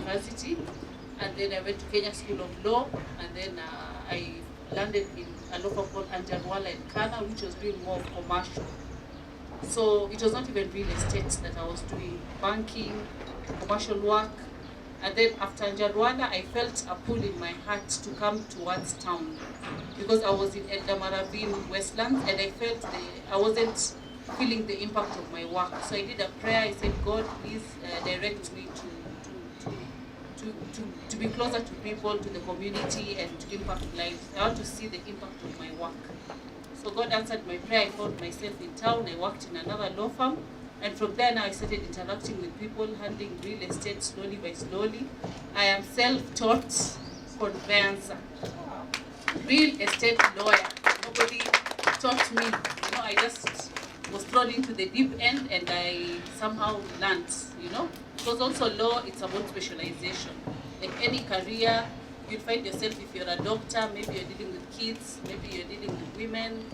University, and then I went to Kenya School of Law, and then I landed in a law firm called Anjarwala in Kana, which was doing more commercial. So it was not even real estate that I was doing, banking, commercial work. And then after Anjarwala, I felt a pull in my heart to come towards town, because I was in Edamaravin, Westlands, and I felt I wasn't feeling the impact of my work. So I did a prayer. I said, God, please direct me to be closer to people, to the community, and to impact lives. I want to see the impact of my work. So God answered my prayer. I found myself in town. I worked in another law firm. And from there now I started interacting with people, handling real estate slowly by slowly. I am self-taught conveyancer, real estate lawyer. Nobody taught me. I just was thrown into the deep end and I somehow learned, Because also law, it's about specialization. Like any career, you'd find yourself, if you're a doctor, maybe you're dealing with kids, maybe you're dealing with women,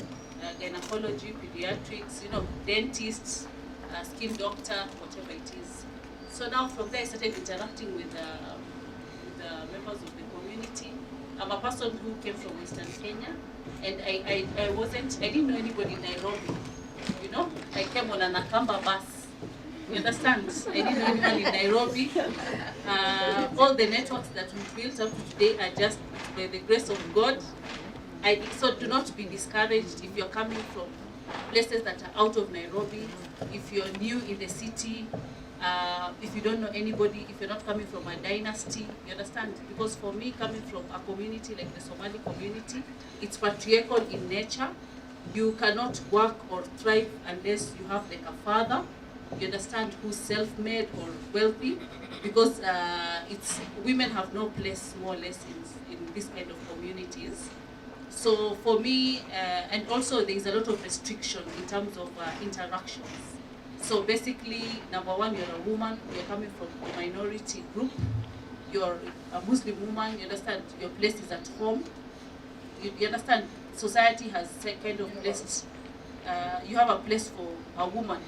gynecology, pediatrics, dentists, skin doctor, whatever it is. So now from there I started interacting with members of the community. I'm a person who came from Western Kenya, and I didn't know anybody in Nairobi. I came on an Nakamba bus. You understand? I didn't know anyone in Nairobi. All the networks that we built up to today are just by the grace of God. So do not be discouraged if you're coming from places that are out of Nairobi, if you're new in the city, if you don't know anybody, if you're not coming from a dynasty, you understand? Because for me, coming from a community like the Somali community, it's patriarchal in nature. You cannot work or thrive unless you have like a father, you understand, who's self-made or wealthy, because women have no place more or less in this kind of communities. So for me, and also there is a lot of restriction in terms of interactions. So basically, number one, you're a woman, you're coming from a minority group, you're a Muslim woman, you understand, your place is at home. You understand, society has kind of placed, you have a place for a woman,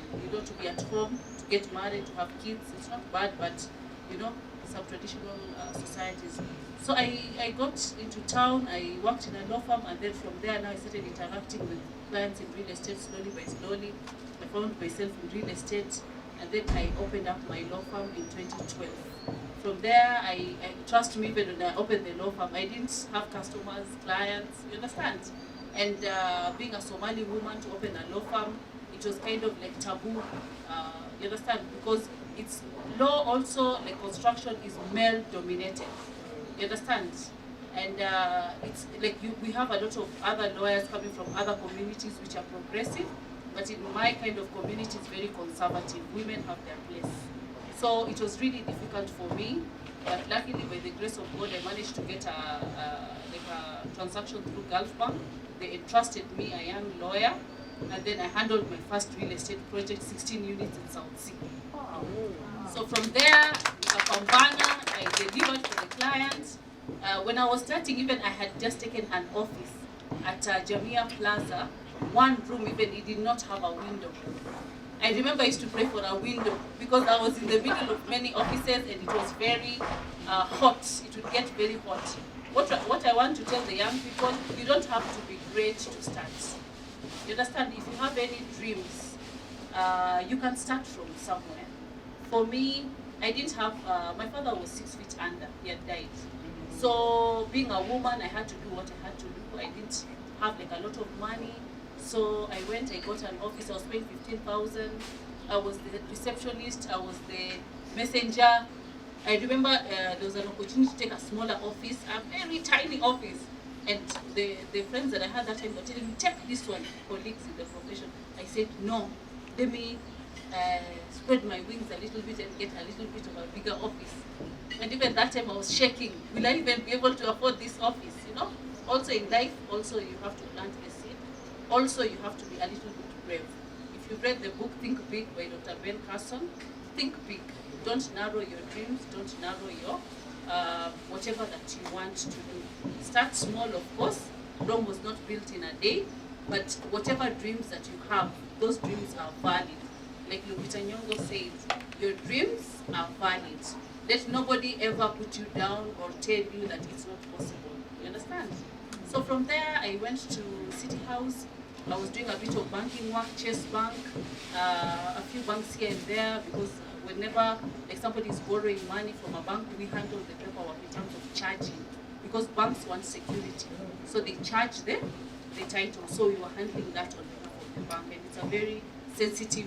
to be at home, to get married, to have kids. It's not bad, but some traditional societies. So I got into town, I worked in a law firm, and then from there now I started interacting with clients in real estate slowly by slowly. I found myself in real estate, and then I opened up my law firm in 2012. From there, I trust me, even when I opened the law firm, I didn't have customers, clients, you understand? And being a Somali woman to open a law firm, it was kind of like taboo, you understand? Because it's law also, like construction, is male dominated. You understand? And it's like we have a lot of other lawyers coming from other communities which are progressive, but in my kind of community, it's very conservative. Women have their place. So it was really difficult for me, but luckily, by the grace of God, I managed to get a transaction through Gulf Bank. They entrusted me, a young lawyer, and then I handled my first real estate project, 16 units in South Sea. So from there, from Ghana, I delivered for the client. When I was starting, even I had just taken an office at Jamia Plaza. One room, even it did not have a window. I remember I used to pray for a window because I was in the middle of many offices and it was very hot. It would get very hot. What I want to tell the young people, you don't have to be great to start. You understand? If you have any dreams, you can start from somewhere. For me, I didn't have, my father was 6 feet under, he had died. So being a woman, I had to do what I had to do. I didn't have like a lot of money. So I got an office, I was paying 15,000. I was the receptionist, I was the messenger. I remember there was an opportunity to take a smaller office, a very tiny office. And the friends that I had that time were telling me, take this one, colleagues in the profession. I said, no, let me spread my wings a little bit and get a little bit of a bigger office. And even that time I was shaking, will I even be able to afford this office, Also in life, also you have to plant a seed. Also you have to be a little bit brave. If you read the book Think Big by Dr. Ben Carson, think big. Don't narrow your dreams, don't narrow your whatever that you want to do. Start small, of course. Rome was not built in a day, but whatever dreams that you have, those dreams are valid. Like Lupita Nyong'o says, your dreams are valid. Let nobody ever put you down or tell you that it's not possible. You understand? So from there, I went to City House. I was doing a bit of banking work, Chase Bank, a few banks here and there, because whenever like somebody is borrowing money from a bank, we handle the paperwork in terms of charging, because banks want security. So they charge the title. So we were handling that on behalf of the bank, and it's a very sensitive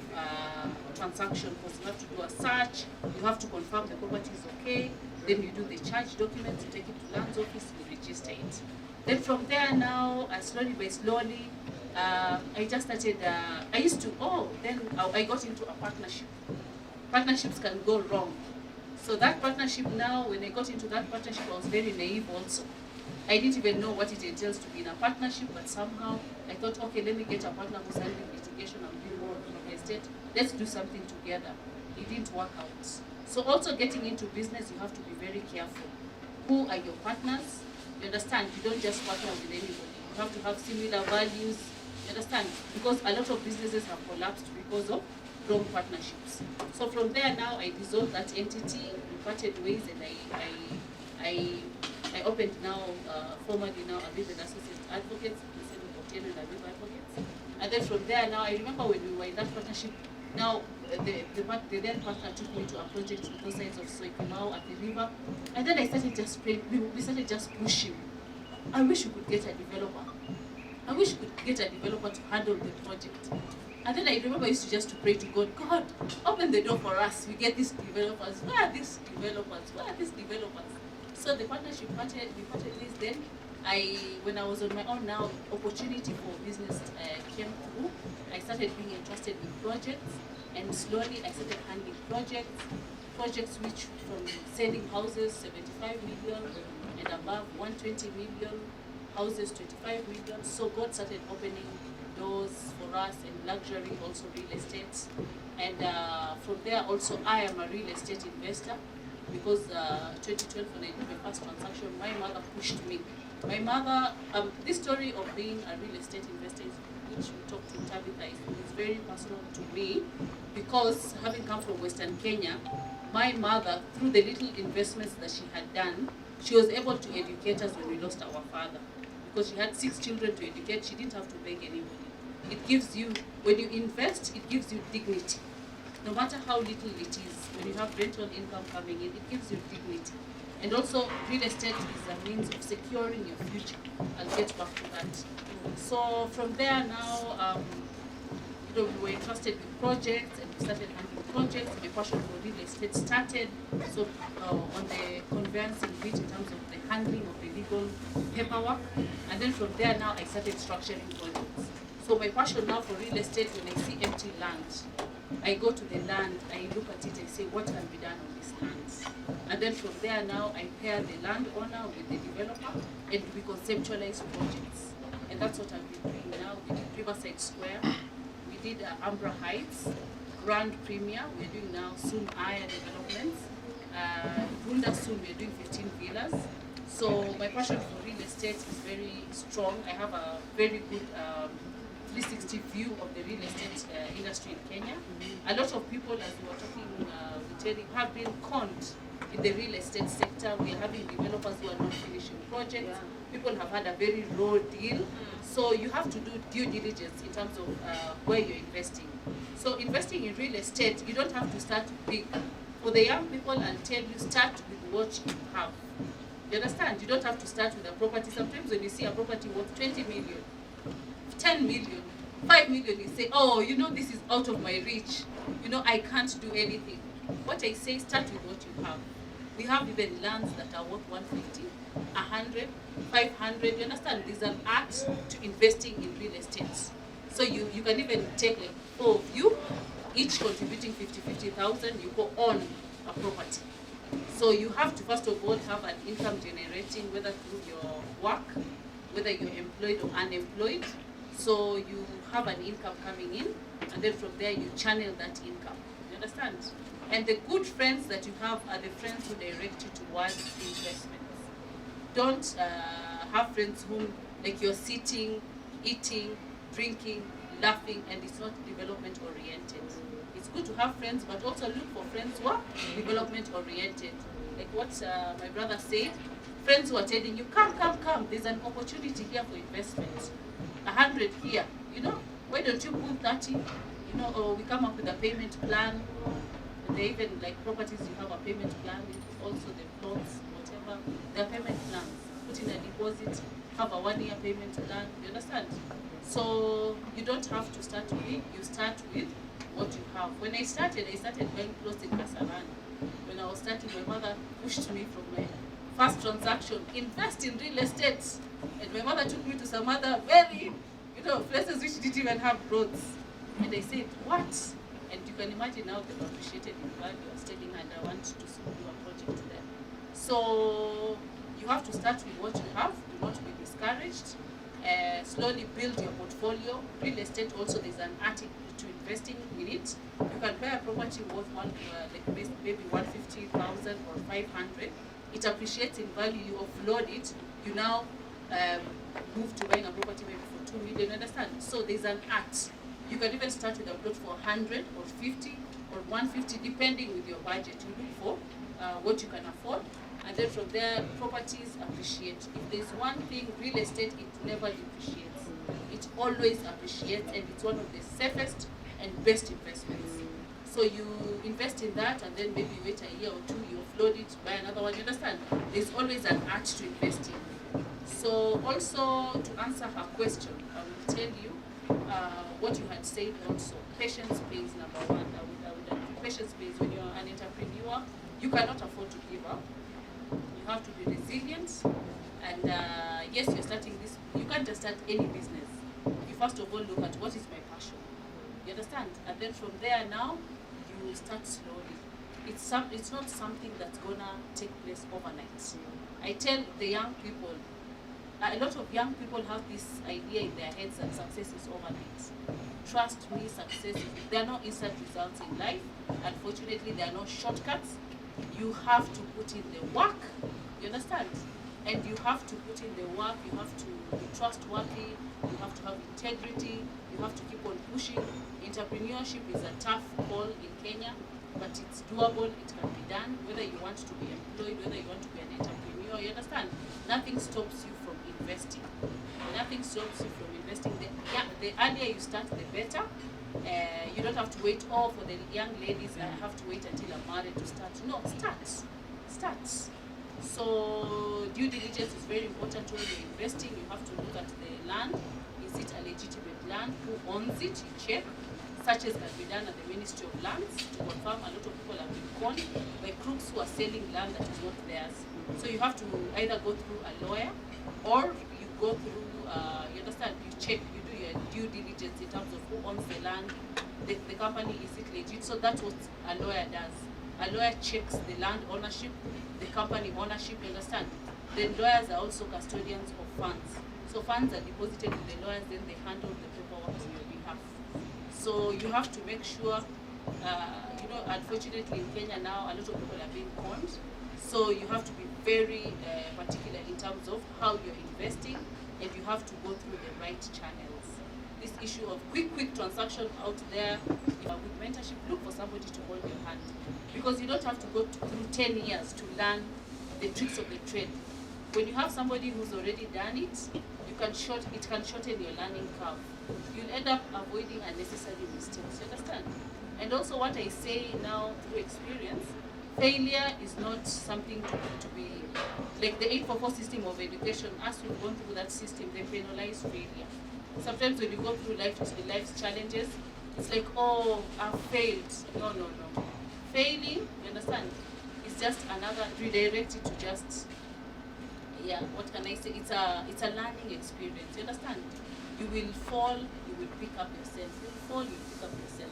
transaction, because you have to do a search, you have to confirm the property is okay, then you do the charge documents, you take it to land's office, you register it. Then from there now, slowly by slowly, I just started, I got into a partnership. Partnerships can go wrong. So that partnership now, when I got into that partnership, I was very naive also. I didn't even know what it entails to be in a partnership, but somehow I thought, okay, let me get a partner who's handling litigation and doing more real estate. Let's do something together. It didn't work out. So also getting into business, you have to be very careful. Who are your partners? You understand? You don't just partner with anybody. You have to have similar values. You understand? Because a lot of businesses have collapsed because of wrong partnerships. So from there now, I dissolved that entity, we parted ways, and I opened now, formally now, Abib and Associate Advocates, instead of Otieno and Abib Advocates. And then from there now, I remember when we were in that partnership, now the then partner took me to a project on both sides of Soikimau at the river. And then I started just praying, we started just pushing. I wish we could get a developer. I wish we could get a developer to handle the project. And then I remember I used to just to pray to God, God, open the door for us. We get these developers. Where are these developers? Where are these developers? So the partnership we parted ways. Then when I was on my own now, opportunity for business came through. I started being entrusted with projects, and slowly I started handling projects which from selling houses 75 million and above, 120 million, houses 25 million. So God started opening doors for us, and luxury, also real estate. And from there also I am a real estate investor, because 2012 when I did my first transaction, my mother pushed me. My mother, this story of being a real estate investor, which we talked to Tabitha, is very personal to me, because having come from Western Kenya, my mother, through the little investments that she had done, she was able to educate us when we lost our father. Because she had 6 children to educate, she didn't have to beg anybody. It gives you, when you invest, it gives you dignity. No matter how little it is, when you have rental income coming in, it gives you dignity. And also, real estate is a means of securing your future. I'll get back to that. So from there now, we were entrusted with projects, and we started handling projects. My passion for real estate started. So on the conveyancing bit, in terms of the handling of the legal paperwork. And then from there now, I started structuring projects. So my passion now for real estate, when I see empty land, I go to the land, I look at it, I say, what can be done on this land? And then from there now, I pair the landowner with the developer, and we conceptualize projects. And that's what I've been doing now. We did Riverside Square, we did Ambra Heights, Grand Premier, we're doing now soon Aya Developments, Bunda soon, we're doing 15 villas. So my passion for real estate is very strong. I have a very good 360 view of the real estate industry in Kenya. A lot of people, as we were talking, have been conned in the real estate sector. We are having developers who are not finishing projects. People have had a very raw deal. So you have to do due diligence in terms of where you're investing. So investing in real estate, you don't have to start big. For the young people, I'll tell you, start with what you have. You understand? You don't have to start with a property. Sometimes when you see a property worth 20 million, 10 million, 5 million, you say, oh, this is out of my reach. I can't do anything. What I say, start with what you have. We have even lands that are worth 150, 100, 500. You understand? There's an art to investing in real estate. So you can even take like 4 of you, each contributing 50,000, you go on a property. So you have to first of all have an income generating, whether through your work, whether you're employed or unemployed. So you have an income coming in, and then from there you channel that income. You understand? And the good friends that you have are the friends who direct you towards investments. Don't have friends whom like you're sitting, eating, drinking, laughing, and it's not development oriented. It's good to have friends, but also look for friends who are development oriented. Like what my brother said, friends who are telling you, come, come, come, there's an opportunity here for investment. 100 here, why don't you pull 30? Or we come up with a payment plan. They even, like properties, you have a payment plan, also the plots, whatever, there are payment plans. Put in a deposit, have a 1-year payment plan, you understand? So you don't have to start big, you start with what you have. When I started buying plots in Kasarani. When I was starting, my mother pushed me from my first transaction, invest in real estate. And my mother took me to some other very, places which didn't even have roads. And I said, what? And you can imagine now they've appreciated in value. I was telling her, and I want to do a project there. So you have to start with what you have. Do not be discouraged. Slowly build your portfolio. Real estate also, there's an art to investing in it. You can buy a property worth maybe 150,000 or 500. It appreciates in value. You offload it. You now move to buying a property maybe for 2 million. Understand? So there's an art. You can even start with a plot for 100 or 50 or 150, depending with your budget. You look for what you can afford, and then from there, properties appreciate. If there's one thing, real estate, it never depreciates. It always appreciates, and it's one of the safest and best investments. So you invest in that, and then maybe wait a year or two, you offload it, buy another one. You understand? There's always an art to invest in. So also, to answer her question, I will tell you what you had said also. Patience pays, number one. I would agree. Patience pays. When you're an entrepreneur, you cannot afford to give up. You have to be resilient. And yes, you're starting this. You can't just start any business. You first of all look at what is my passion. You understand? And then from there now, you start slowly. It's not something that's gonna take place overnight. I tell the young people, a lot of young people have this idea in their heads that success is overnight. Trust me, success there are no instant results in life. Unfortunately, there are no shortcuts. You have to put in the work. You understand? And you have to put in the work. You have to be trustworthy. You have to have integrity. You have to keep on pushing. Entrepreneurship is a tough call in Kenya, but it's doable. It can be done. Whether you want to be employed, whether you want to be an entrepreneur, you understand? Nothing stops you from investing. Nothing stops you from investing. The earlier you start, the better. You don't have to wait, for the young ladies, I have to wait until I'm married to start. No, start. So due diligence is very important when you're investing. You have to look at the land. Is it a legitimate land? Who owns it? You check. Searches can be done at the Ministry of Lands to confirm. A lot of people have been conned by crooks who are selling land that is not theirs. So you have to either go through a lawyer, or you go through, you understand, you check, you do your due diligence in terms of who owns the land, the company, is it legit? So that's what a lawyer does. A lawyer checks the land ownership, the company ownership, you understand? Then lawyers are also custodians of funds. So funds are deposited with the lawyers, then they handle the paperwork on your behalf. So you have to make sure, unfortunately in Kenya now, a lot of people are being conned. So you have to be very particular in terms of how you're investing, and you have to go through the right channels. This issue of quick transaction out there, with mentorship, look for somebody to hold your hand. Because you don't have to go through 10 years to learn the tricks of the trade. When you have somebody who's already done it, it can shorten your learning curve. You'll end up avoiding unnecessary mistakes, you understand? And also what I say now through experience, failure is not something to be, like the 844 system of education, as we've gone through that system, they penalize failure. Sometimes when you go through life's challenges, it's like, oh, I've failed. No. Failing, you understand, is just another, redirected to just, what can I say? It's a learning experience, you understand? You will fall, you will pick up yourself. You will fall, you will pick up yourself.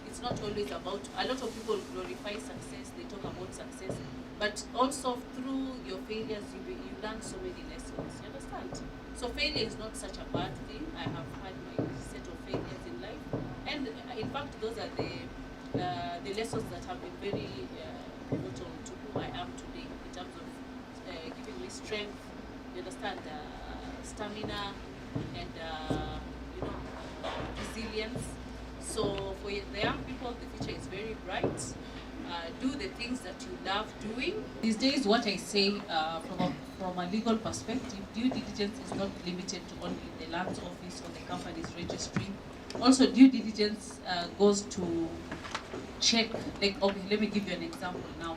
It's not always about, a lot of people glorify success, they talk about success, but also through your failures, you learn so many lessons, you understand? So failure is not such a bad thing. I have had my set of failures in life, and in fact, those are the lessons that have been very pivotal to who I am today, in terms of giving me strength, you understand, stamina, and resilience. resilience. So for the young people, the future is very bright. Do the things that you love doing. These days, what I say from a legal perspective, due diligence is not limited to only the lands office or the company's registry. Also, due diligence goes to check, like, okay, let me give you an example now.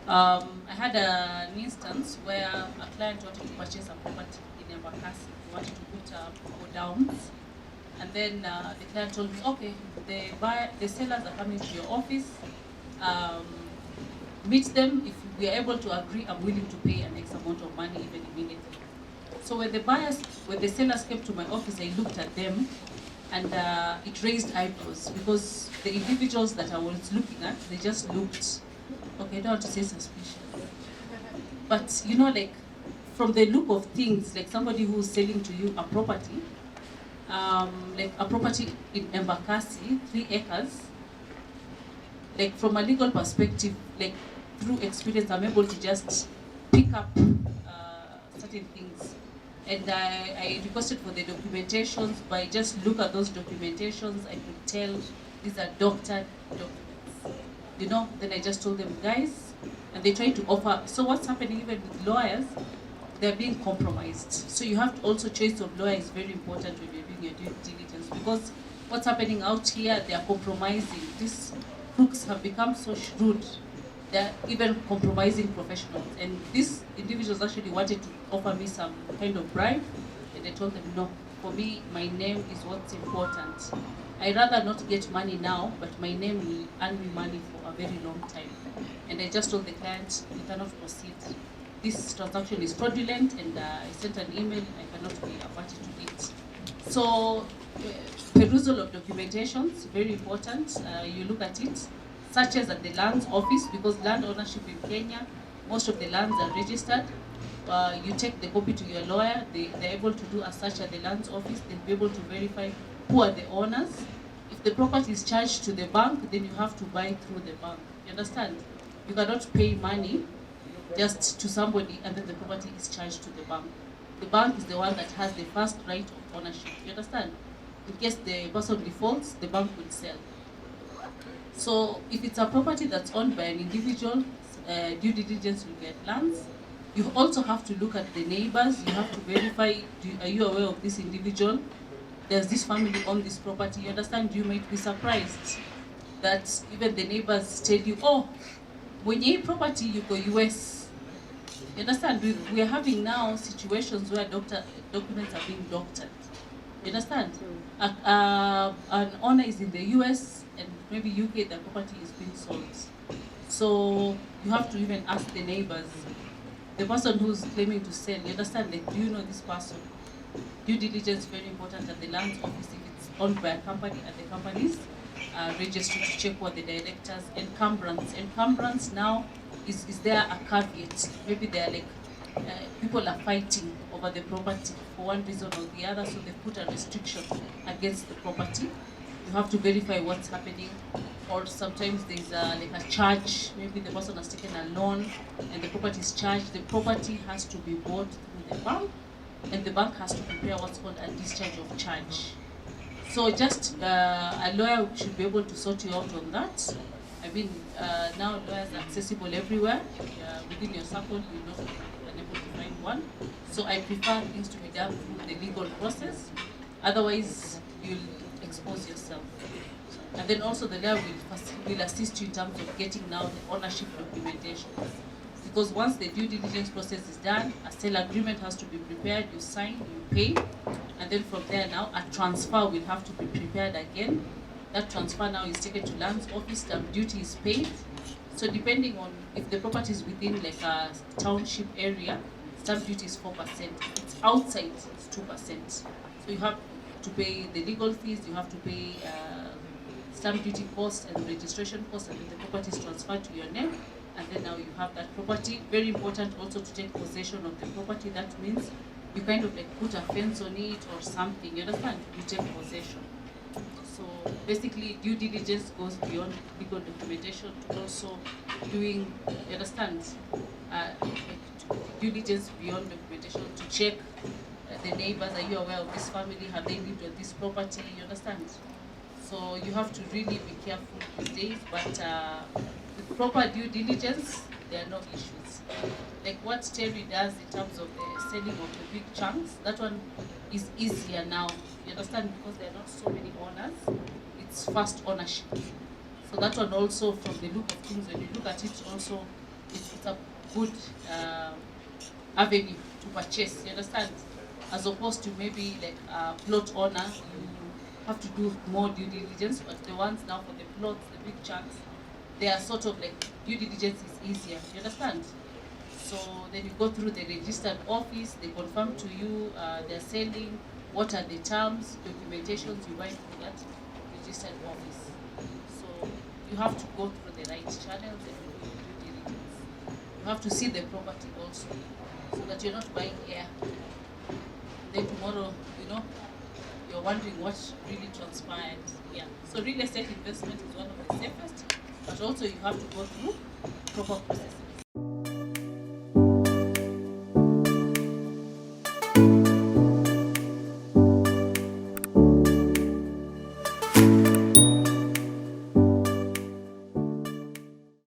I had an instance where a client wanted to purchase a property in Embakasi. He wanted to put go downs. And then the client told me, okay, the sellers are coming to your office. Meet them. If we are able to agree, I'm willing to pay an X amount of money even immediately. So when the sellers came to my office, I looked at them, and it raised eyebrows because the individuals that I was looking at, they just looked, okay, I don't want to say suspicious, but you know, like from the look of things, like somebody who's selling to you a property, like a property in Embakasi, 3 acres. Like from a legal perspective, like through experience, I'm able to just pick up certain things. And I requested for the documentations. By just look at those documentations, I could tell these are doctored documents. You know, then I just told them, guys, and they try to offer. So what's happening even with lawyers, they're being compromised. So you have to also, choice of lawyer is very important when you're doing your due diligence, because what's happening out here, they are compromising. These crooks have become so shrewd, they're even compromising professionals. And these individuals actually wanted to offer me some kind of bribe, and I told them, no, for me, my name is what's important. I'd rather not get money now, but my name will earn me money for a very long time. And I just told the client, you cannot proceed. This transaction is fraudulent, and I sent an email, I cannot be a party to it. So, perusal of documentations, very important. You look at it, searches at the lands office, because land ownership in Kenya, most of the lands are registered. You take the copy to your lawyer, they're able to do a search at the lands office, they'll be able to verify who are the owners. If the property is charged to the bank, then you have to buy through the bank. You understand? You cannot pay money just to somebody and then the property is charged to the bank. The bank is the one that has the first right of ownership. You understand? In case the person defaults, the bank will sell. So if it's a property that's owned by an individual, due diligence will get lands. You also have to look at the neighbors. You have to verify, are you aware of this individual? Does this family own this property? You understand? You might be surprised that even the neighbors tell you, oh, when you property, you go US. You understand? We are having now situations where documents are being doctored. You understand? An owner is in the US and maybe UK, the property is being sold. So you have to even ask the neighbors, the person who's claiming to sell, you understand, like, do you know this person? Due diligence is very important at the lands office if it's owned by a company, and the companies registry to check what the directors, encumbrance. Encumbrance now is there a caveat? Maybe they're like, people are fighting over the property for one reason or the other, so they put a restriction against the property. You have to verify what's happening, or sometimes there's like a charge. Maybe the person has taken a loan and the property is charged. The property has to be bought through the bank, and the bank has to prepare what's called a discharge of charge. So just a lawyer should be able to sort you out on that. I mean, now lawyers are accessible everywhere. Within your circle, you know, you're able to find one. So I prefer things to be done through the legal process. Otherwise, you'll expose yourself. And then also the lawyer will assist you in terms of getting now the ownership documentation. Because once the due diligence process is done, a sale agreement has to be prepared, you sign, you pay, and then from there now a transfer will have to be prepared again. That transfer now is taken to lands office, stamp duty is paid. So depending on if the property is within like a township area, stamp duty is 4%. If it's outside, it's 2%. So you have to pay the legal fees, you have to pay stamp duty costs and registration costs, and then the property is transferred to your name. And then now you have that property. Very important also to take possession of the property. That means you kind of like put a fence on it or something. You understand? You take possession. So basically, due diligence goes beyond legal documentation to also doing, you understand, due diligence beyond documentation to check the neighbors, are you aware of this family? Have they lived on this property? You understand? So you have to really be careful these days, but with proper due diligence, there are no issues. Like what Terry does in terms of the selling of the big chunks, that one is easier now. You understand? Because there are not so many owners. It's fast ownership. So that one also, from the look of things, when you look at it also, it's a good avenue to purchase, you understand? As opposed to maybe like a plot owner, you have to do more due diligence, but the ones now for the plots, the big chunks, they are sort of like, due diligence is easier, you understand? So then you go through the registered office, they confirm to you they're selling, what are the terms, documentations you buy through that registered office. So you have to go through the right channels and do due diligence. You have to see the property also, so that you're not buying air. Then tomorrow, you're wondering what really transpired. Yeah. So real estate investment is one of the safest, but also you have to go through proper processes.